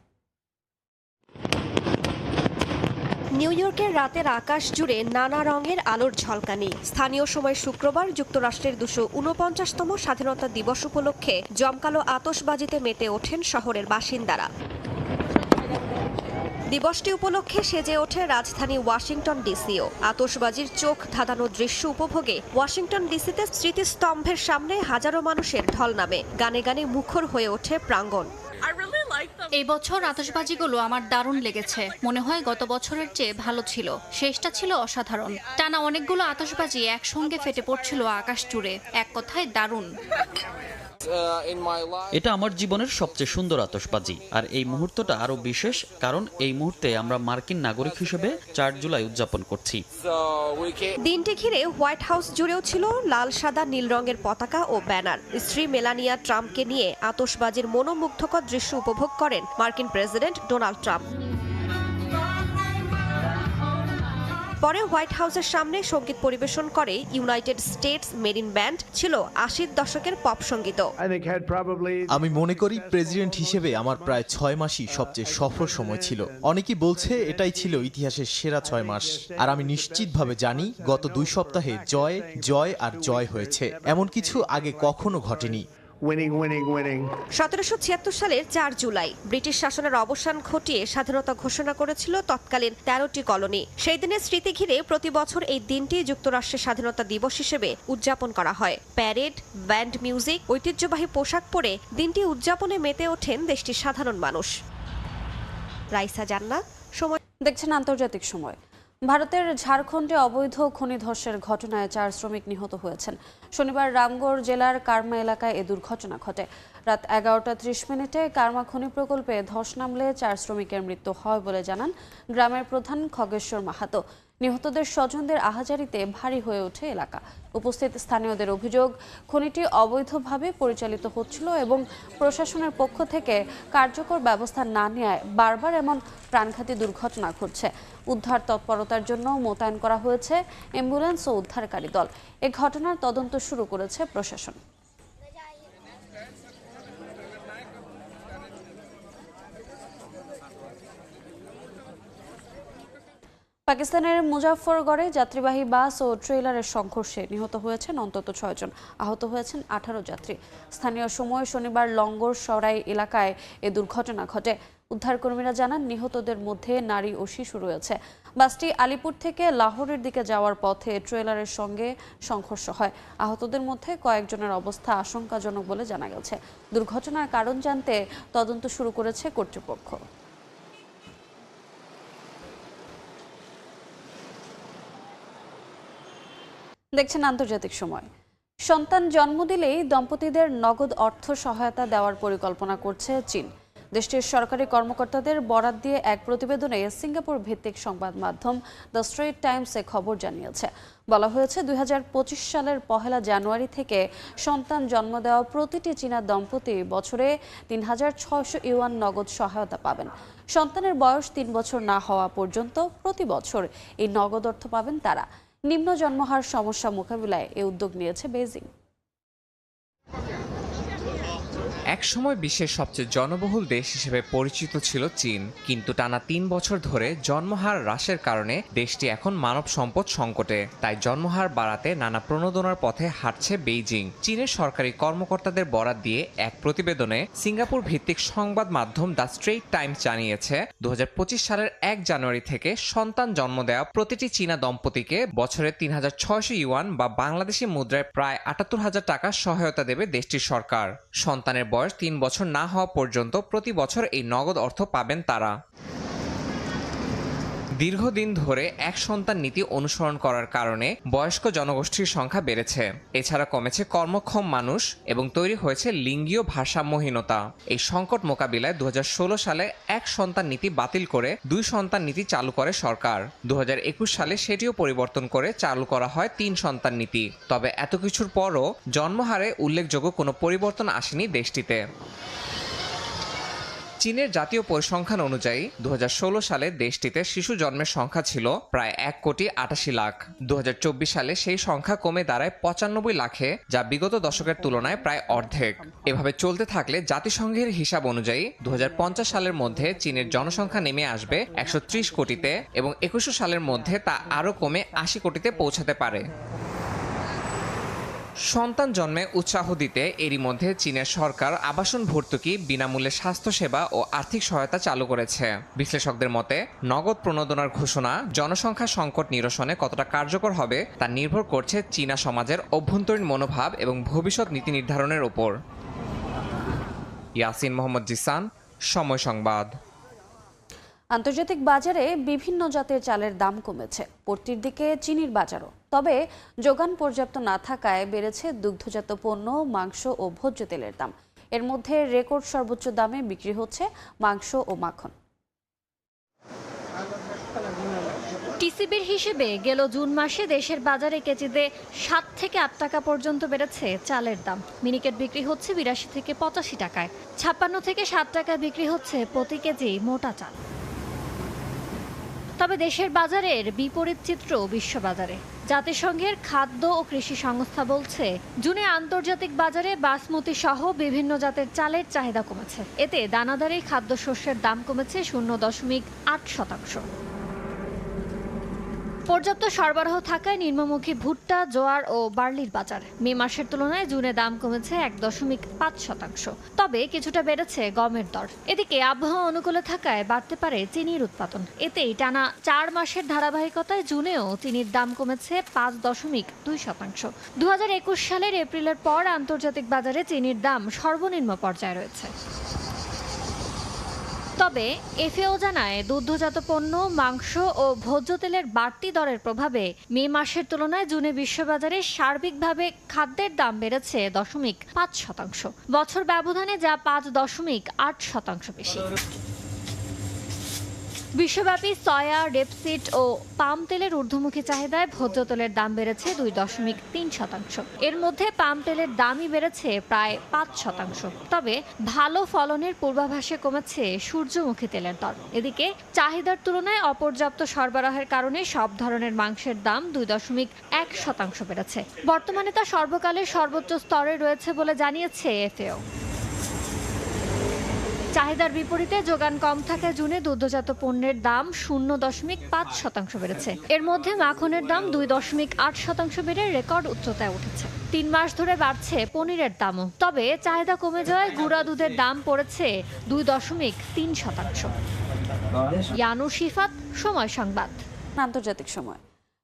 নিউ ইয়র্কের রাতের আকাশ জুড়ে নানা রঙের আলোর ঝলকানি। স্থানীয় সময় শুক্রবার যুক্তরাষ্ট্রের 249তম স্বাধীনতা দিবস উপলক্ষে জমকালো আতশবাজিতে মেতে ওঠেন শহরের বাসিন্দারা। দিবসটি উপলক্ষে সেজে ওঠে রাজধানী ওয়াশিংটন ডিসিও। আতশবাজির চোখ ধাঁধানো দৃশ্য উপভোগে ওয়াশিংটন ডিসিতে স্মৃতিস্তম্ভের সামনে হাজারো মানুষের ঢল নামে। গানে গানে মুখর হয়ে ওঠে প্রাঙ্গণ। এই বছর আতশবাজিগুলো আমার দারুণ লেগেছে। মনে হয় গত বছরের চেয়ে ভালো ছিল। শেষটা ছিল অসাধারণ। টানা অনেকগুলো আতশবাজি একসঙ্গে ফেটে পড়ছিল আকাশ জুড়ে। এক কথায় দারুণ। এটা আমার জীবনের সবচেয়ে সুন্দর আতশবাজি। আর এই মুহূর্তটা আরো বিশেষ, কারণ এই মুহূর্তে আমরা মার্কিন নাগরিক হিসেবে 4 জুলাই উদযাপন করছি। দিনটি ঘিরে হোয়াইট হাউস জুড়েও ছিল লাল, সাদা, নীল রঙের পতাকা ও ব্যানার। স্ত্রী মেলানিয়া ট্রাম্পকে নিয়ে আতশবাজির মনোমুগ্ধকর দৃশ্য উপভোগ করেন মার্কিন প্রেসিডেন্ট ডোনাল্ড ট্রাম্প। পরে হোয়াইট হাউসের সামনে সঙ্গীত পরিবেশন করে ইউনাইটেড স্টেটস মেরিন ব্যান্ড। ছিল 80-র দশকের পপ সঙ্গীত। আমি মনে করি প্রেসিডেন্ট হিসেবে আমার প্রায় 6 মাসই সবচেয়ে সফল সময় ছিল। অনেকেই বলছে এটাই ছিল ইতিহাসের সেরা 6 মাস। আর আমি নিশ্চিতভাবে জানি গত 2 সপ্তাহে জয়, জয় আর জয় হয়েছে। এমন কিছু আগে কখনো ঘটেনি। 1776 সালের 4 জুলাই ব্রিটিশ শাসনের অবসান ঘটিয়ে স্বাধীনতা ঘোষণা করেছিল তৎকালীন 13টি কলোনি। সেই দিনের স্মৃতি ঘিরে প্রতি বছর এই দিনটি যুক্তরাষ্ট্রের স্বাধীনতা দিবস হিসেবে উদযাপন করা হয়। প্যারেড, ব্যান্ড মিউজিক, ঐতিহ্যবাহী পোশাক পরে দিনটি উদযাপনে মেতে ওঠেন দেশটির সাধারণ মানুষ। রাইসা জান্নাত, সময়। দেখছেন আন্তর্জাতিক সময়। ভারতের ঝাড়খণ্ডে অবৈধ খনি ধসের ঘটনায় 4 শ্রমিক নিহত হয়েছেন। শনিবার রামগড় জেলার কারমা এলাকায় এ দুর্ঘটনা ঘটে। রাত 11:30 কারমা খনি প্রকল্পে ধস নামলে 4 শ্রমিকের মৃত্যু হয় বলে জানান গ্রামের প্রধান খগেশ্বর মাহাতো। নিহতদের স্বজনদের আহাজারিতে ভারী হয়ে ওঠে এলাকা। উপস্থিত স্থানীয়দের অভিযোগ, খনিটি অবৈধভাবে পরিচালিত হচ্ছিল এবং প্রশাসনের পক্ষ থেকে কার্যকর ব্যবস্থা না নেওয়ায় বারবার এমন প্রাণঘাতী দুর্ঘটনা ঘটছে। উদ্ধার তৎপরতার জন্য মোতায়েন করা হয়েছে অ্যাম্বুলেন্স ও উদ্ধারকারী দল। এ ঘটনার তদন্ত শুরু করেছে প্রশাসন। পাকিস্তানের মুজাফফরগড়ে যাত্রীবাহী বাস ও ট্রেলারের সংঘর্ষে নিহত হয়েছেন অন্তত 6 জন, আহত হয়েছেন 18 যাত্রী। স্থানীয় সময় শনিবার লঙ্গর সরাই এলাকায় এ দুর্ঘটনা ঘটে। উদ্ধারকর্মীরা জানান নিহতদের মধ্যে নারী ও শিশু রয়েছে। বাসটি আলিপুর থেকে লাহোরের দিকে যাওয়ার পথে ট্রেলারের সঙ্গে সংঘর্ষ হয়। আহতদের মধ্যে কয়েকজনের অবস্থা আশঙ্কাজনক বলে জানা গেছে। দুর্ঘটনার কারণ জানতে তদন্ত শুরু করেছে কর্তৃপক্ষ। দেখছেন আন্তর্জাতিক সময়। সন্তান জন্ম দিলেই দম্পতিদের নগদ অর্থ সহায়তা দেওয়ার পরিকল্পনা করছে চীন। দেশটির সরকারি কর্মকর্তাদের বরাত দিয়ে এক প্রতিবেদনে সিঙ্গাপুর ভিত্তিক সংবাদ মাধ্যম দ্য স্ট্রেইট টাইমসে খবর জানিয়েছে। বলা হয়েছে 2025 সালের 1 জানুয়ারি থেকে সন্তান জন্ম দেওয়া প্রতিটি চীনা দম্পতি বছরে 3600 ইউয়ান নগদ সহায়তা পাবেন। সন্তানের বয়স 3 বছর না হওয়া পর্যন্ত প্রতি বছর এই নগদ অর্থ পাবেন তারা। নিম্ন জন্মহার সমস্যা মোকাবিলায় এ উদ্যোগ নিয়েছে বেইজিং। একসময় বিশ্বের সবচেয়ে জনবহুল দেশ হিসেবে পরিচিত ছিল চীন, কিন্তু টানা 3 বছর ধরে জন্মহার হ্রাসের কারণে দেশটি এখন মানব সম্পদ সংকটে। তাই জন্মহার বাড়াতে নানা প্রণোদনার পথে হাঁটছে বেইজিং। চীনের সরকারি কর্মকর্তাদের বরাত দিয়ে এক প্রতিবেদনে সিঙ্গাপুর ভিত্তিক সংবাদ মাধ্যম দ্য স্ট্রেইট টাইমস জানিয়েছে 2025 সালের 1 জানুয়ারি থেকে সন্তান জন্ম দেওয়া প্রতিটি চীনা দম্পতিকে বছরে 3600 ইউয়ান বা বাংলাদেশি মুদ্রায় প্রায় 78,000 টাকা সহায়তা দেবে দেশটির সরকার। সন্তানের বয়স 3 বছর না হওয়া পর্যন্ত প্রতি বছর এই নগদ অর্থ পাবেন তারা। দীর্ঘদিন ধরে এক সন্তান নীতি অনুসরণ করার কারণে বয়স্ক জনগোষ্ঠীর সংখ্যা বেড়েছে। এছাড়া কমেছে কর্মক্ষম মানুষ এবং তৈরি হয়েছে লিঙ্গীয় ভারসাম্যহীনতা। এই সংকট মোকাবিলায় 2016 সালে এক সন্তান নীতি বাতিল করে 2 সন্তান নীতি চালু করে সরকার। 2021 সালে সেটিও পরিবর্তন করে চালু করা হয় 3 সন্তান নীতি। তবে এত কিছুর পরও জন্মহারে উল্লেখযোগ্য কোনো পরিবর্তন আসেনি দেশটিতে। চীনের জাতীয় পরিসংখ্যান অনুযায়ী 2016 সালে দেশটিতে শিশু জন্মের সংখ্যা ছিল প্রায় 1,88,00,000। 2024 সালে সেই সংখ্যা কমে দাঁড়ায় 95 লাখে, যা বিগত দশকের তুলনায় প্রায় অর্ধেক। এভাবে চলতে থাকলে জাতিসংঘের হিসাব অনুযায়ী 2050 সালের মধ্যে চীনের জনসংখ্যা নেমে আসবে 130 কোটিতে এবং 2100 সালের মধ্যে তা আরও কমে 80 কোটিতে পৌঁছাতে পারে। সন্তান জন্মে উৎসাহ দিতে এরই মধ্যে চীনের সরকার আবাসন ভর্তুকি, বিনামূল্যে স্বাস্থ্যসেবা ও আর্থিক সহায়তা চালু করেছে। বিশ্লেষকদের মতে নগদ প্রণোদনার ঘোষণা জনসংখ্যা সংকট নিরসনে কতটা কার্যকর হবে তা নির্ভর করছে চীনা সমাজের অভ্যন্তরীণ মনোভাব এবং ভবিষ্যৎ নীতি নির্ধারণের উপর। ইয়াসিন মোহাম্মদ জিসান, সময় সংবাদ। আন্তর্জাতিক বাজারে বিভিন্ন জাতের চালের দাম কমেছে, পড়তির দিকে চিনির বাজারও। তবে যোগান পর্যাপ্ত না থাকায় বেড়েছে দুগ্ধজাত পণ্য, মাংস ও ভোজ্য তেলের দাম। এর মধ্যে রেকর্ড সর্বোচ্চ দামে বিক্রি হচ্ছে মাংস ও মাখন। টিসিবির হিসেবে গেল জুন মাসে দেশের বাজারে কেজিতে 7 থেকে 8 টাকা পর্যন্ত বেড়েছে চালের দাম। মিনিকেট বিক্রি হচ্ছে 82 থেকে 85 টাকায়, 56 থেকে 60 টাকায় বিক্রি হচ্ছে প্রতি কেজি মোটা চাল। তবে দেশের বাজারের বিপরীত চিত্র বিশ্ববাজারে। জাতিসংঘের খাদ্য ও কৃষি সংস্থা বলছে, জুনে আন্তর্জাতিক বাজারে বাসমতি সহ বিভিন্ন জাতের চালের চাহিদা কমেছে। এতে দানাদারি খাদ্যশস্যের দাম কমেছে 0.8%। পর্যাপ্ত সরবরাহ থাকায় নিম্নমুখী ভুট্টা, জোয়ার ও বার্লির বাজার মে মাসের তুলনায় জুনে দাম কমেছে 1.5%। তবে কিছুটা বেড়েছে গমের দর। এদিকে আবহাওয়া অনুকূলে থাকায় বাড়তে পারে চিনির উৎপাদন। এতেই টানা 4 মাসের ধারাবাহিকতায় জুনেও চিনির দাম কমেছে 5.2%। 2021 সালের এপ্রিলের পর আন্তর্জাতিক বাজারে চিনির দাম সর্বনিম্ন পর্যায়ে রয়েছে। তবে এফএও জানায় দুগ্ধজাত পণ্য, মাংস ও ভোজ্য তেলের বাড়তি দরের প্রভাবে মে মাসের তুলনায় জুনে বিশ্ববাজারে সার্বিকভাবে খাদ্যের দাম বেড়েছে 0.5%। বছর ব্যবধানে যা 5.8% বেশি। বিশ্বব্যাপী সয়া, রেপসিড ও পাম তেলের ঊর্ধ্বমুখী চাহিদায় ভোজ্য তেলের দাম বেড়েছে 2.3%। এর মধ্যে পাম তেলের দামই বেড়েছে প্রায় 5%। তবে ভালো ফলনের পূর্বাভাসে কমেছে সূর্যমুখী তেলের দর। এদিকে চাহিদার তুলনায় অপর্যাপ্ত সরবরাহের কারণে সব ধরনের মাংসের দাম 2.1% বেড়েছে। বর্তমানে তা সর্বকালের সর্বোচ্চ স্তরে রয়েছে বলে জানিয়েছে এফএও। চাহিদার বিপরীতে যোগান কম থাকায় জুনে দুগ্ধজাত পণ্যের দাম 0.5% বেড়েছে। এর মধ্যে মাখনের দাম 2.8% বেড়ে রেকর্ড উচ্চতায় উঠেছে। 3 মাস ধরে বাড়ছে পনিরের দামও। তবে চাহিদা কমে যাওয়ায় গুঁড়া দুধের দাম পড়েছে 2.3%। ইয়ানু শিফাত, সময় সংবাদ। আন্তর্জাতিক সময়।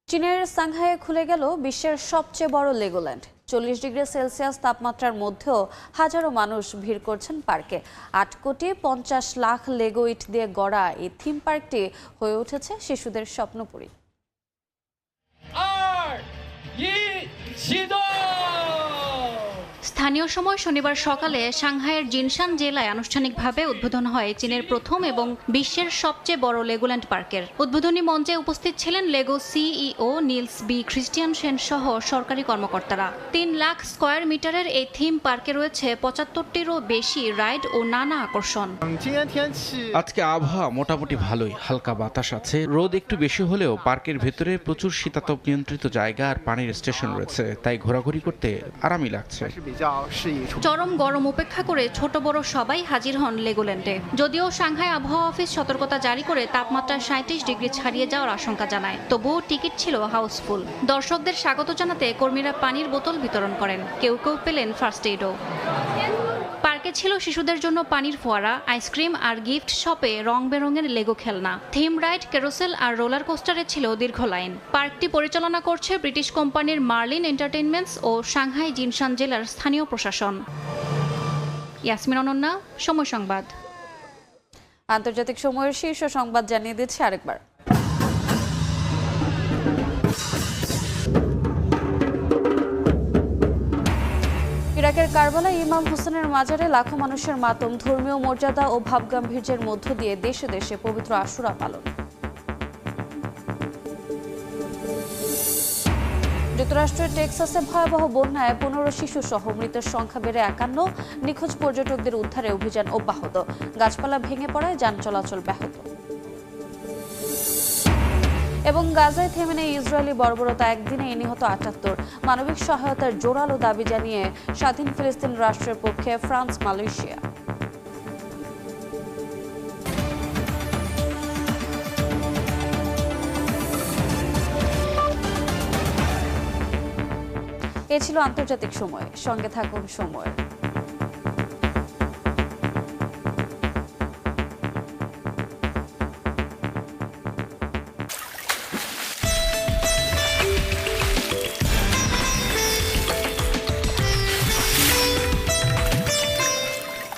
চীনের সাংহাইয়ে খুলে গেল বিশ্বের সবচেয়ে বড় লেগোল্যান্ড। 40 ডিগ্রি সেলসিয়াস তাপমাত্রার মধ্যেও হাজারো মানুষ ভিড় করছেন পার্কে। 8,50,00,000 লেগো ইট দিয়ে গড়া এই থিম পার্কটি হয়ে উঠেছে শিশুদের স্বপ্নপুরী। স্থানীয় সময় শনিবার সকালে সাংহাইয়ের জিনশান জেলায় আনুষ্ঠানিকভাবে উদ্বোধন হয় চীনের প্রথম এবং বিশ্বের সবচেয়ে বড় লেগোল্যান্ড পার্কের। উদ্বোধনী মঞ্চে উপস্থিত ছিলেন Lego CEO Niels B Christiansen সহ সরকারি কর্মকর্তারা। 3 লাখ স্কয়ার মিটারের এই থিম পার্কে রয়েছে 75টিরও বেশি রাইড ও নানা আকর্ষণ। আজকে আবহাওয়া মোটামুটি ভালোই, হালকা বাতাস আছে। রোদ একটু বেশি হলেও পার্কের ভেতরে প্রচুর শীতাতপ নিয়ন্ত্রিত জায়গা আর পানির স্টেশন রয়েছে, তাই ঘোরাঘুরি করতে আরামই লাগছে। চরম গরম উপেক্ষা করে ছোট বড় সবাই হাজির হন লেগোল্যান্ডে। যদিও সাংহাই আবহাওয়া অফিস সতর্কতা জারি করে তাপমাত্রা 37 ডিগ্রি ছাড়িয়ে যাওয়ার আশঙ্কা জানায়, তবুও টিকিট ছিল হাউসফুল। দর্শকদের স্বাগত জানাতে কর্মীরা পানির বোতল বিতরণ করেন, কেউ কেউ পেলেন ফার্স্ট এইডও। পার্কে ছিল শিশুদের জন্য পানির ফোয়ারা, আইসক্রিম আর গিফট শপে রং বেরঙের লেগো খেলনা। থিম রাইড, ক্যারোসেল আর রোলার কোস্টারে ছিল দীর্ঘ লাইন। পার্কটি পরিচালনা করছে ব্রিটিশ কোম্পানির মার্লিন এন্টারটেইনমেন্টস ও সাংহাই জিনশান জেলার স্থানীয় প্রশাসন। ইয়াসমিন অনন্যা, সময় সংবাদ। আন্তর্জাতিক সময়ের শীর্ষ সংবাদ জানিয়ে দিচ্ছে আরেকবার। ইরাকের কারবালায় ইমাম হোসেনের মাজারে লাখো মানুষের মাতম, ধর্মীয় মর্যাদা ও ভাবগাম্ভীর্যের মধ্য দিয়ে দেশে দেশে পবিত্র আশুরা পালন। যুক্তরাষ্ট্রের টেক্সাসে ভয়াবহ বন্যায় 15 শিশু সহ মৃতের সংখ্যা বেড়ে 51। নিখোঁজ পর্যটকদের উদ্ধারে অভিযান অব্যাহত। গাছপালা ভেঙে পড়ায় যান চলাচল ব্যাহত। এবং গাজায় থেমে নেই ইসরায়েলি বর্বরতা, একদিনে নিহত 78। মানবিক সহায়তার জোরালো দাবি জানিয়ে স্বাধীন ফিলিস্তিন রাষ্ট্রের পক্ষে ফ্রান্স, মালয়েশিয়া। এ ছিল আন্তর্জাতিক সময়। সঙ্গে থাকুন সময়।